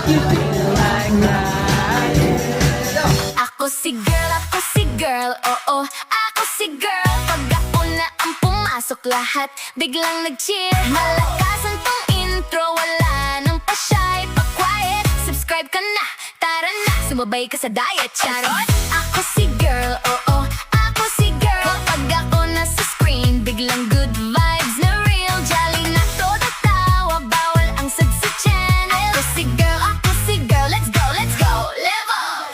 you feel like riding. Ako si girl, oo, ako si girl. Pag ako na ang pumasok lahat, biglang nag-cheer. Malakasan tong intro, wala nang pa-shy, pa-quiet. Subscribe ka na, tara na, sumabay ka sa diet, charot. Ako si girl, oo, ako si girl. Kapag ako nasa screen, biglang good vibes na real. Jolly na todo tawa, bawal ang sad sa channel. Ako si girl, let's go, level!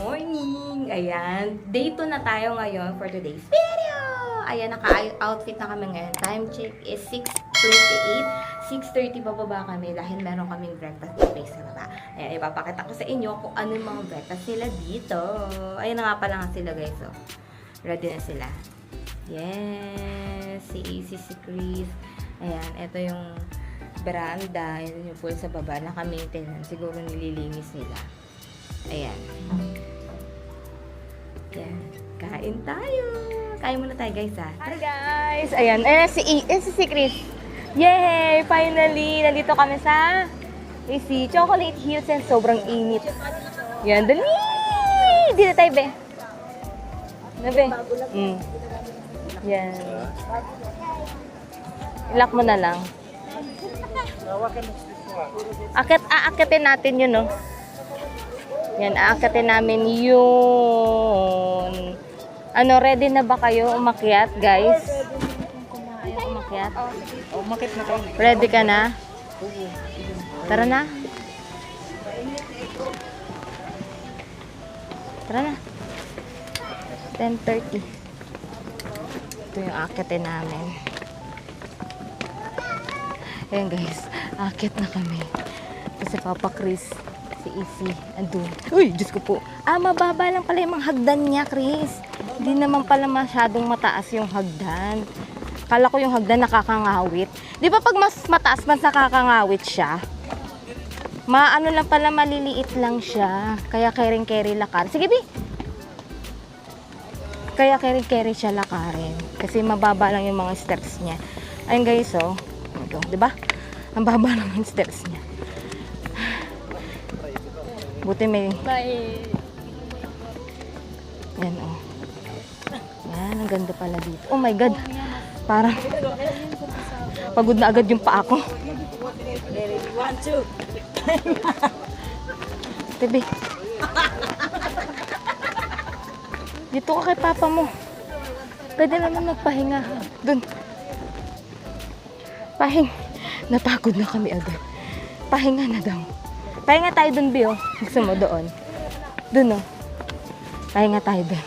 Morning! Ayan, day 2 na tayo ngayon for today's video! Ayan, naka-outfit na kami ngayon. Time check is 6:28. 6:30 bababa kami dahil meron kaming breakfast place sa baba. Ayan, ipapakita ko sa inyo kung ano yung mga breakfast nila dito. Ayan na nga pala nga sila guys. So, ready na sila. Yes! Si Easy, si Chris. Ayan, ito yung veranda. Ayan yung pool sa baba. Naka-maintenance. Siguro nililinis nila. Ayan. Yan. Kain tayo. Kain muna tayo, guys, ha? Hi, guys! Ayan, si Chris. Yay! Finally, nandito kami sa AC Chocolate Hills and sobrang init. Yan, dali! Dito tayo, be. Na, be? Yan. Ilock mo na lang. Aakitin natin yun, no? Yan, aakitin namin yun. Ano, ready na ba kayo umakyat, guys? Umakyat? Umakit na tayo. Ready ka na? Tara na. Tara na. 10:30. Ito yung aakitin namin. Ayan, guys. Aakit na kami. Kasi Papa Chris, si Isi, andun. Uy, Diyos ko po. Mababa lang pala yung mga hagdan niya, Chris. Hindi naman pala masyadong mataas yung hagdan. Kala ko yung hagdan nakakangawit. Di ba pag mas mataas, mas nakakangawit siya? Maano lang pala, maliliit lang siya. Kaya carry lakarin. Sige, Bi. Kaya carry siya lakarin. Kasi mababa lang yung mga steps niya. Ayun, guys, oh. Ito, di ba? Ang baba lang yung steps niya. Buti may... Bye! Yan, oh. Yan, ang ganda pala dito. Oh my God! Parang... Pagod na agad yung paa ko. Tibi. Dito ka kay papa mo. Pwede naman magpahinga. Dun. Napagod na kami agad. Pahinga na daw. Pahinga tayo dun, Bio. Gusto mo doon? Dun, oh. Pahinga tayo dun.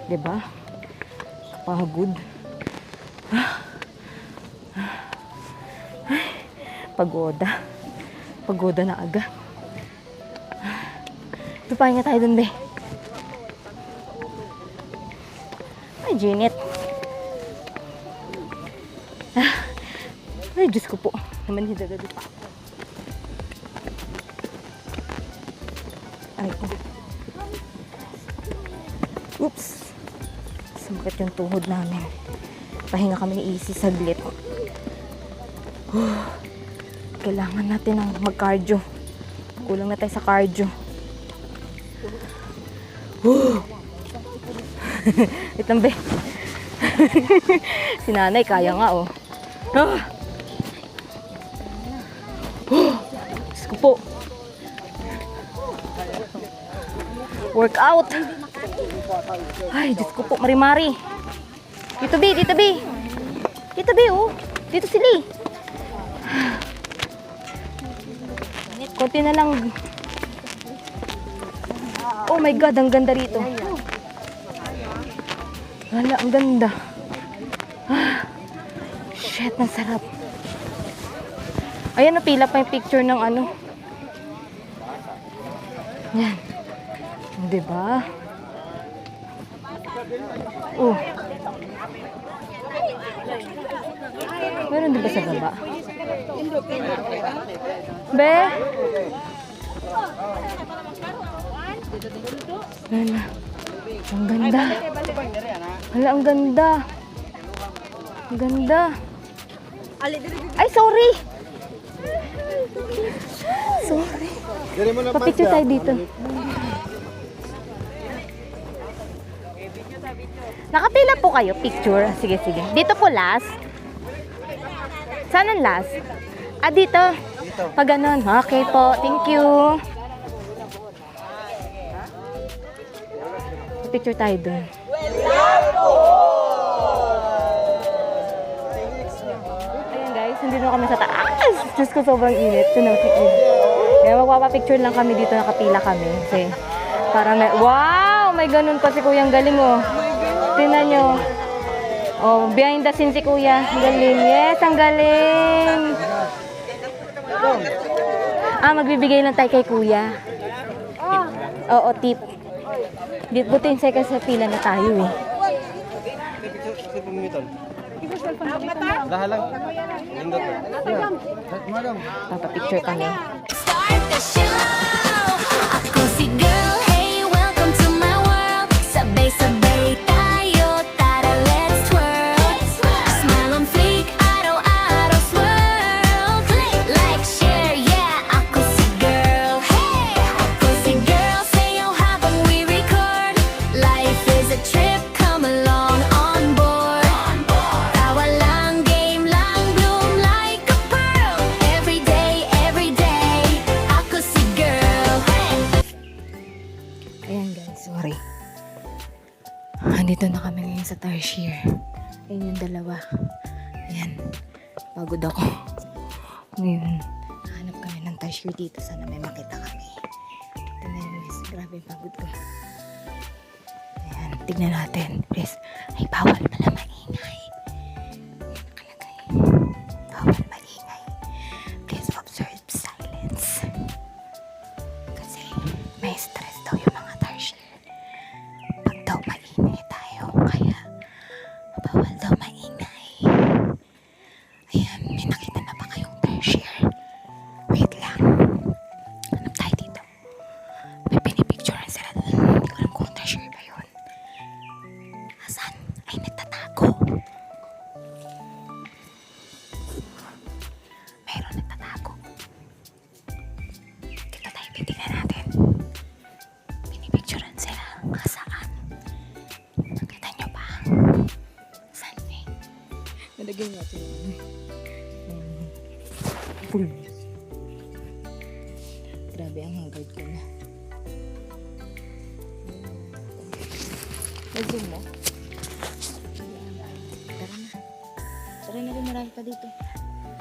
Diba? Kapagod. Pagoda. Pagoda na agad. Ito, pahinga tayo dun, Be. Ay, Janet. Ay, Diyos ko po. Naman hidagado pa ako. Ay, ko. Oops. Sumakit yung tuhod namin. Pahinga kami ni Easy saglit. Kailangan natin ng mag-cardio. Kulang na tayo sa cardio. Itambe. Si nanay, kaya nga, oh. Diyos ko po. Workout. Ay, Diyos ko po, mari-mari. Dito, Bi, dito, Bi. Dito, Bi, oh. Dito si Lee. Konti na lang. Oh my God, ang ganda rito. Wala, ang ganda. Shit, ang sarap. Ayan, napila pa yung picture ng ano. Yan. Diba? Oh. Meron diba sa baba? Be? Wala. Ang ganda. Wala, ang ganda. Ang ganda. Ay, sorry. Sorry. Papicture tayo dito. Nakapila po kayo, picture. Sige, sige. Dito po last. Saan ang last? Ah, dito. Pag ganun. Okay po. Thank you. Picture tayo dun. Ayan guys, hindi na kami sa taas. Diyos ko, sobrang init. Kaya magpapapicture lang kami dito. Nakapila kami. Kasi para may... Wow! May ganun pa si Kuya. Ang galing oh. Tingnan nyo. Oh, behind the scene si Kuya. Ang galing. Yes, ang galing. Ah, magbibigay lang tayo kay Kuya. Oo, tip. Buti yung second sa pila na tayo eh. Papapicture kami. Start the show. Ako si girl, hey, welcome to my world. Sabay-sabay tayo, tara, let's twirl. Smile on fleek, araw-araw swirl. Like, share, yeah, ako si girl, hey. Ako si girl, sayo habang we record. Life is a trip, come along on board. Tawa lang, game lang, bloom like a pearl. Every day, ako si girl. Ayan guys, sorry. Andito na kami ngayon sa Tarsier. Ayan yung dalawa. Ayan. Pagod ako. Ngayon, hanap kami ng Tarsier dito. Sana may makita kami. Tingnan nyo guys, grabe yung pagod ko. Ayan, tignan natin. Please, ay bawal pala maingay. Nakalagay. Bawal maingay. Please observe silence. Kasi may stress daw yung mga Tarsier. Pag daw maingay tayo, kaya bawal daw maingay. Ayan, may nakita na ba kayong Tarsier? Wait lang. Hanap tayo dito. May pinipicturean sila doon. Hindi ko alam kung Tarsier ba yun. Asan? Ay, nagtatago. Mayroon nagtatago. Dito tayo, titignan natin. Pinipicturean sila. Saan? Nakita nyo ba? Saan eh? Nalagyan natin. Full. Grabe ang hangad ko na. Nag-zoom mo? Tara na. Tara na rin, marami pa dito.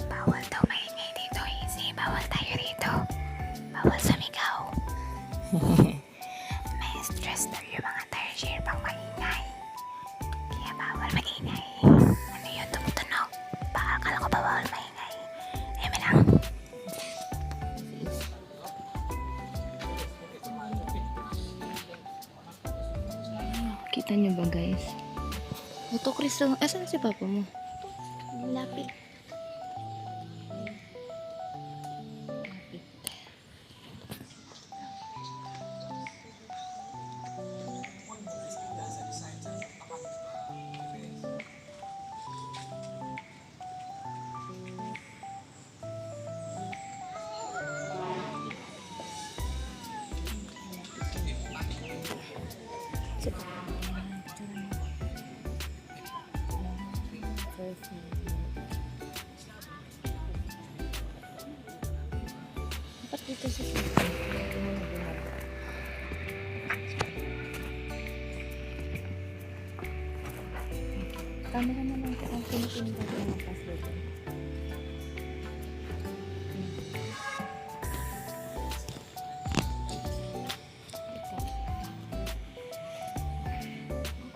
Bawal daw maingay dito, Easy. Bawal tayo rito. Bawal sumigaw. May stress daw yung mga Tarsier pang maingay. Kaya bawal maingay. Ano yun, tumutunog? Baka akala ko ba bawal maingay? Eme lang. Kita niyo ba guys? Ito, Chris. Asan si papa mo? Lapit. Dapat dito sa camera na lang kung pinipinig ko ng password.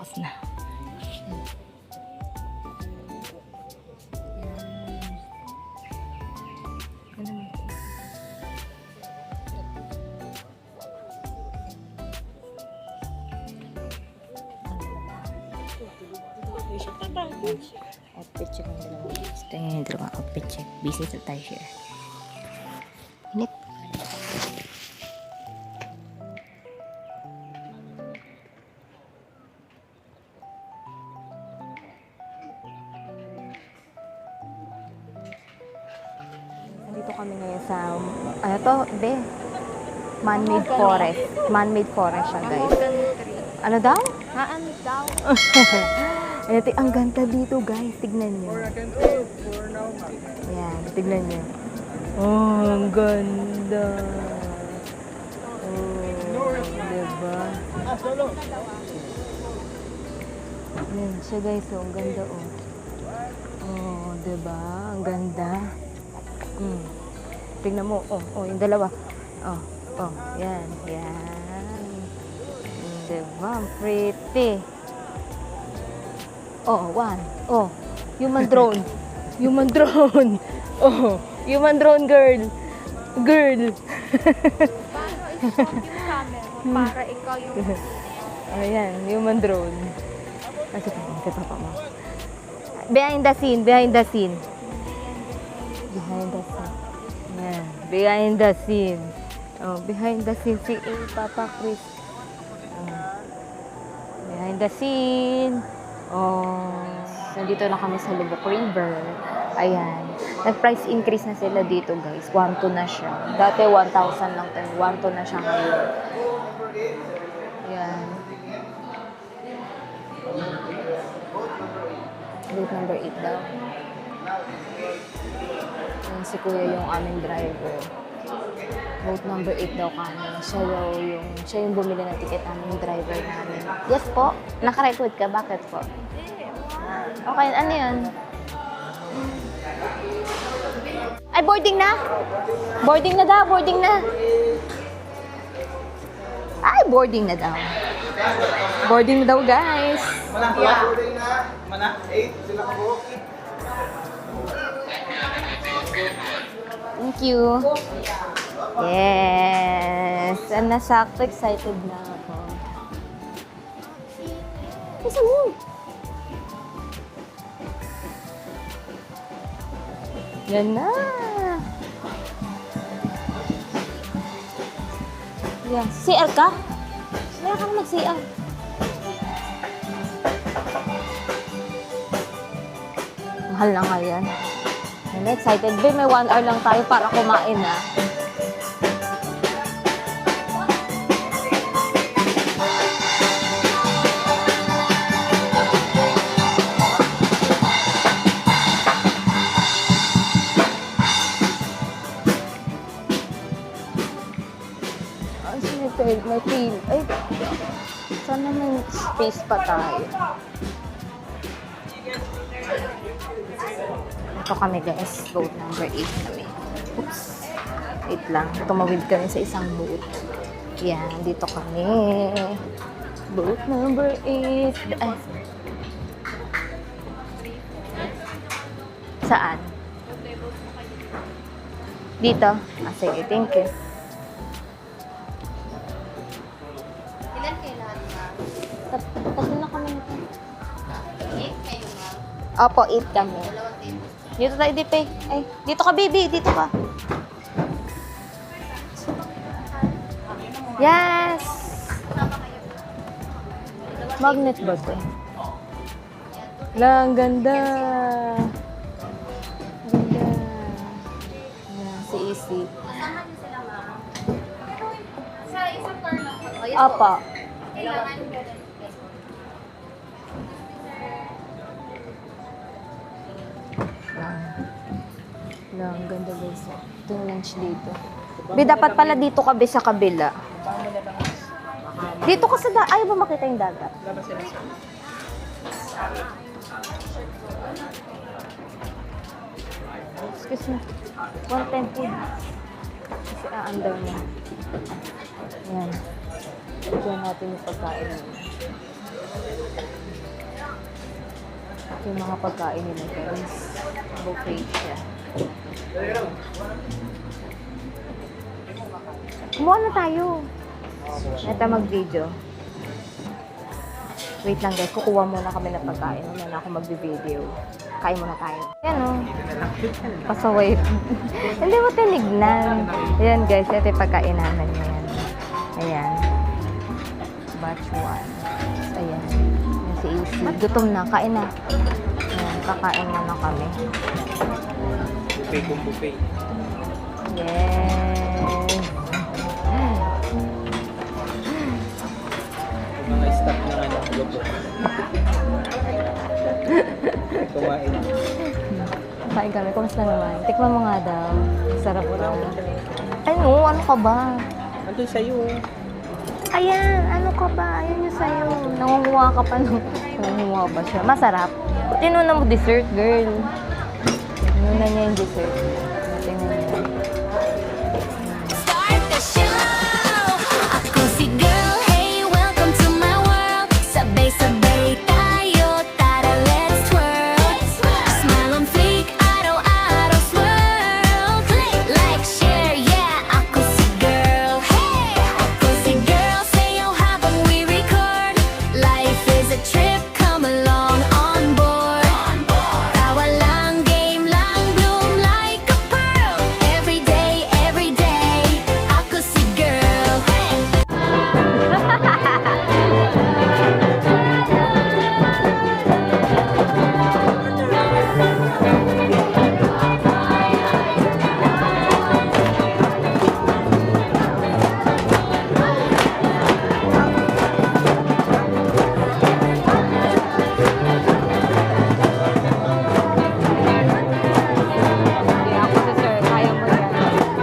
Off na. Outfit check ang dalawa. Ito yung dalawang outfit check. Busy sa Tarsier. Init. Nandito Dito kami ngayon sa, ano to, be? Man-made forest. Man-made forest siya, guys. Ano daw? Haan daw. Ito, ang ganda dito, guys. Tignan nyo. Ayan, tignan nyo. Oh, ang ganda. Oh, diba? Ayan siya, guys. Oh, ang ganda, oh. Oh, diba? Ang ganda. Tignan mo. Oh, yung dalawa. Oh, yan. Diba? Ang pretty. Oh, one. Oh, human drone. Human drone. Oh, human drone girl. Girl. Para ikaw yung... Ayan, human drone. Kasi papa mo. Behind the scene. Behind the scene. Yan. Behind the scene. Oh, behind the scene si Papa Chris. Behind the scene. Oh, nandito na kami sa Lubok River. Ayan. Nag-price increase na sila dito, guys. 1-2 na siya. Dati 1,000 lang tayo. 1-2 na siya ngayon. Ayan. Boat number 8 daw. Ayan si Kuya yung aming driver. Boat number 8 daw kami. Siya yung bumili ng ticket namin, yung driver namin. Yes po? Naka-record ka? Bakit po? Okay, ano yun? Ay, boarding na? Boarding na daw, boarding na. Ay, boarding na daw. Boarding na daw, guys. Mana, 8 sila ko. Thank you. Yes. I'm nasakto excited na ako. Isa mo. Yan na. Yan. CR ka? Kaya ka mag-CR. Mahal na nga yan. I'm excited. Babe, may 1 hour lang tayo para kumain na. May feel. Ay, sana may space pa tayo. Ito kami, guys. Boat number 8 kami. Oops. Wait lang. Tumawid kami sa isang boat. Yan, dito kami. Boat number 8. Ay. Saan? Dito? Ah, sige. Thank you. Ilan kailangan na? Tatlo na kami nito. 8 kayo na. Opo, 8 kami. Dalawang table. Dito tayo, Dipe. Ay, dito ka, baby. Dito ka. Yes! Magnet ba ito? Lang, ganda. Ganda. Ayan, si Easy. Kasama niyo sila, ma'am. Sa isang car lang. Oh, yes Apa. po. Kailangan ko rin. Lang, ganda guys. Ito yung lunch dito. Be, dapat pala dito ka, be, sa kabila. Dito ka sa ayaw ba makita yung dagat? Excuse me. 110 food. Kasi aandar na. Yan. Diyan natin yung pagkain nila. Ito yung mga pagkain nila, guys. Buffet siya. Kumuha na tayo. Ito mag-video. Wait lang guys, kukuha muna kami ng pagkain. Muna na ako mag-video. Kain muna tayo. Ayan o. Pasaway. Hindi mo tinignan. Ayan guys, ito yung pagkain namin. Ayan. Ayan. Batch 1. Ayan. Ayan si AC. Gutom na. Kain na. Ayan, kakain muna kami. Buffet kung buffet. Yes. Mga staff ng ano, logo. Kumain. Kain kami. Kumusta naman? Tikman mo nga daw. Sarap daw. Ano ka ba? Andun sa'yo. Ayan, ano ka ba? Ayan yung sa'yo. Nangunguha ka pa nung... Nangunguha ba siya? Masarap. Tinuna mo dessert, girl. Tinuna niya yung dessert. Tingnan niya. Start the show. Ako si girl, hey, welcome to my world. Sabay-sabay tayo, tara, let's twirl. Smile on fleek, araw-araw swirl. Click, like, share, yeah. Ako si girl, hey. Ako si girl, sayo habang we record. Life is a trip, come along on board. Tawa lang, game lang, bloom like a pearl. Every day, ako si girl, hey. Hindi ako si sir. Kaya mo yan.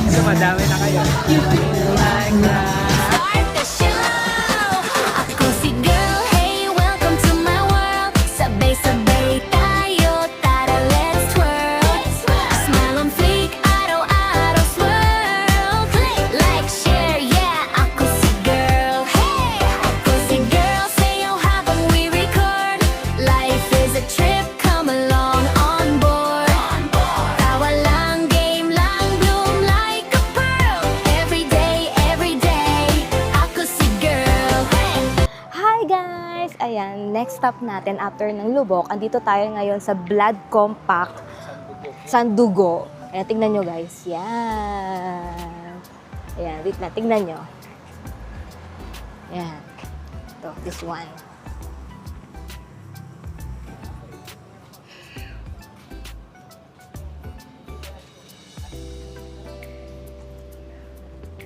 So, madami na kayo. Start the show. Ako si girl, hey, welcome to my world. Sabay-sabay tayo, tara, let's twirl. Smile on fleek, araw-araw swirl. Click, like, share, yeah. Ako si girl, hey. Ako si girl, sayo habang we record. Life is a trip, come along on board. Tawa lang, game lang, bloom like a pearl. Every day, ako si girl, hey. Hi guys! Ayan, next stop natin after ng Lubok. Andito tayo ngayon sa Blood Compact Sandugo. Ayan, tingnan nyo guys. Yan. Ayan, wait na. Tingnan nyo. Ayan. Ito, this one.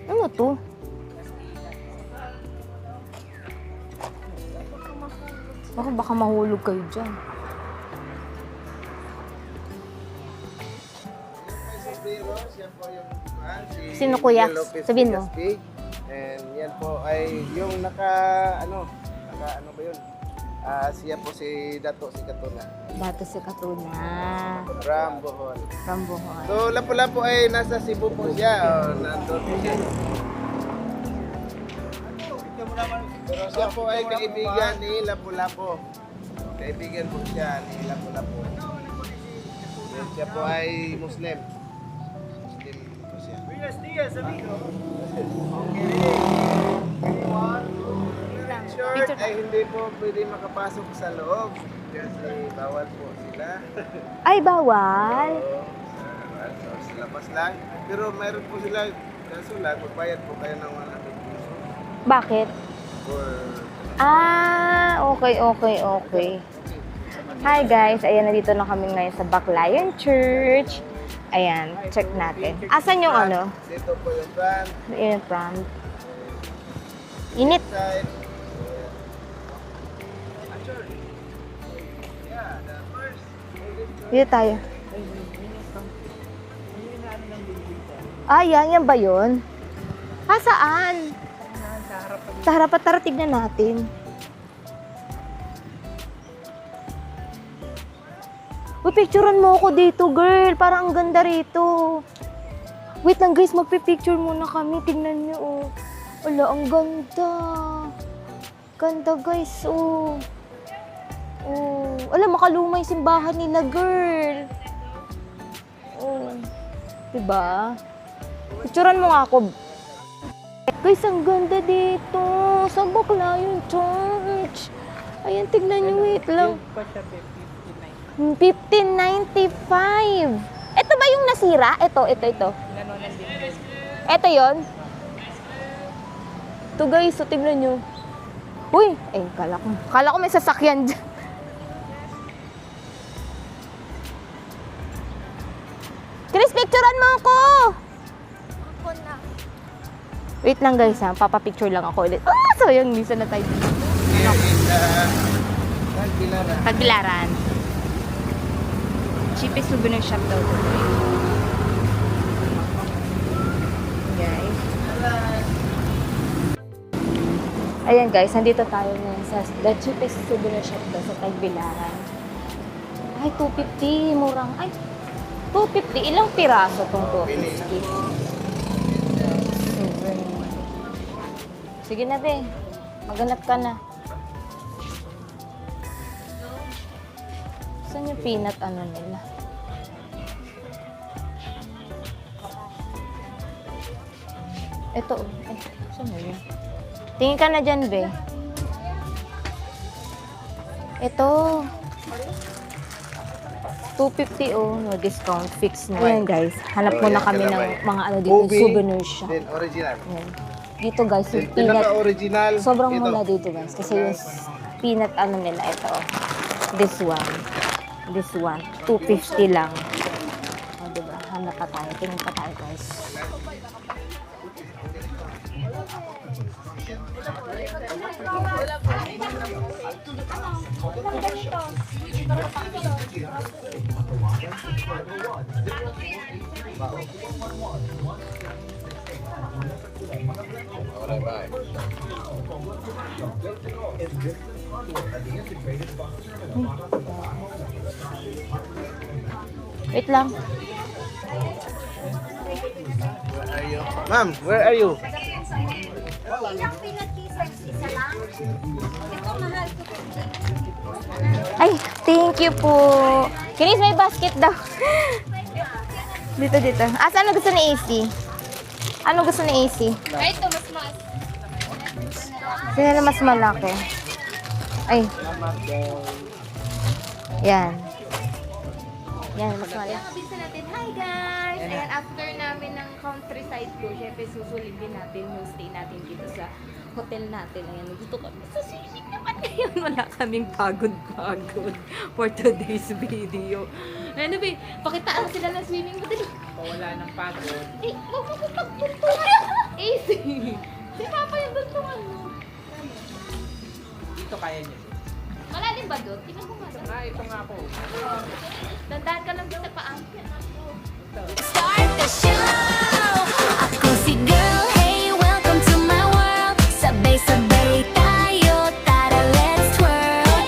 Ano to? Baka mahulog kayo dyan. Siya po yung si Sino, kuya? Miguel Lopez Sabihin mo. Legaspi. And yan po ay yung naka ano ba yun? Siya po si Dato si Katuna. Dato si Katuna. From Bohol. From Bohol. So Lapu-Lapu ay nasa Cebu po siya. Nandun po siya. Pero siya po ay kaibigan ni Lapu-Lapu. Kaibigan po siya ni Lapu-Lapu. And siya po ay Muslim. Muslim po siya. Short ay hindi po pwede makapasok sa loob. Kasi bawal po sila. Ay, bawal? So, sa labas lang. Pero mayroon po sila, kaso lang, magbayad po kayo ng 100 pesos. Bakit? For Okay. Hi guys, ayan, nandito na kami ngayon sa Baclayan Church. Ayan, check natin. Asan yung ano? dito po yung van. Init from. Init. Side. Yeah, the first. Dito tayo. Yan ba yun? Saan? Sa harap at tara, tignan natin. Uy, picturean mo ako dito, girl. Parang ang ganda rito. Wait lang, guys. Magpipicture muna kami. Tingnan nyo, oh. Wala, ang ganda. Ganda, guys, oh. Oh. Alam, makaluma yung simbahan nila, girl. Oh. Diba? Picturean mo nga ako. Guys, ang ganda dito. Sa bakla yung church. Ayan, tignan nyo. Wait lang. 1595. Ito ba yung nasira? Ito. Ito yon. Ito guys, so tignan nyo. Uy! Eh, kala ko may sasakyan dyan. Chris, picturean mo ako! Wait lang guys ha, papapicture lang ako ulit. Ah, sayang, misa na tayo. Here is Tagbilaran. Pagbilaran. Cheapest souvenir shop daw to. Guys. Ayan guys, nandito tayo ngayon sa the cheapest souvenir shop daw sa Tagbilaran. Ay, 250, murang. Ay, 250. Ilang piraso tong 250? Sige na, be. Maghanap ka na. Saan yung peanut ano nila? Ito, oh. Ay, saan mo yun? Tingin ka na dyan, be. Ito. 250, oh. No discount. Fix na. Ayan, guys. Hanap muna kami ng mga ano dito, Ubi, souvenir shop. Then original. Ayan. Dito, guys, yung Then peanut. pinaka-original. Sobrang ito. mura dito, guys. Kasi yung peanut ano nila, ito. This one. This one. 250 lang. O, diba? Hanap pa tayo. Tingin pa tayo, guys. Wait lang. Ma'am, where are you? Ay, thank you po. Kinis, may basket daw. Dito. Ano gusto ni AC? Ano gusto ni AC? Ito, mas. Sino na mas malaki? Ay. Yan. Yan, mas malaki. Kabisa natin, hi guys! Ayan, after namin ng countryside tour, syempre susulipin natin yung stay natin dito sa hotel natin. Ayan, gusto kami sa swimming naman ngayon. Wala kaming pagod-pagod for today's video. Ano ba, pakitaan sila ng swimming. Wala ng pagod. Eh, huwag mo pagpuntungan. Easy. Si Papa yung duntungan mo. Dito kaya niya. Malalim ba doon? Tingnan mo nga. Ito nga po. Dandahan ka lang sa paa. Start the show. Ako si girl, hey, welcome to my world. Sabay-sabay tayo, tara, let's twirl.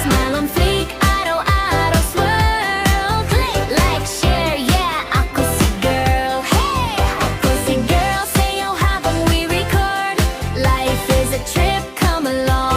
Smile on fleek, araw-araw swirl. Click, like, share, yeah, ako si girl. Hey, ako si girl, sayo habang we record. Life is a trip, come along.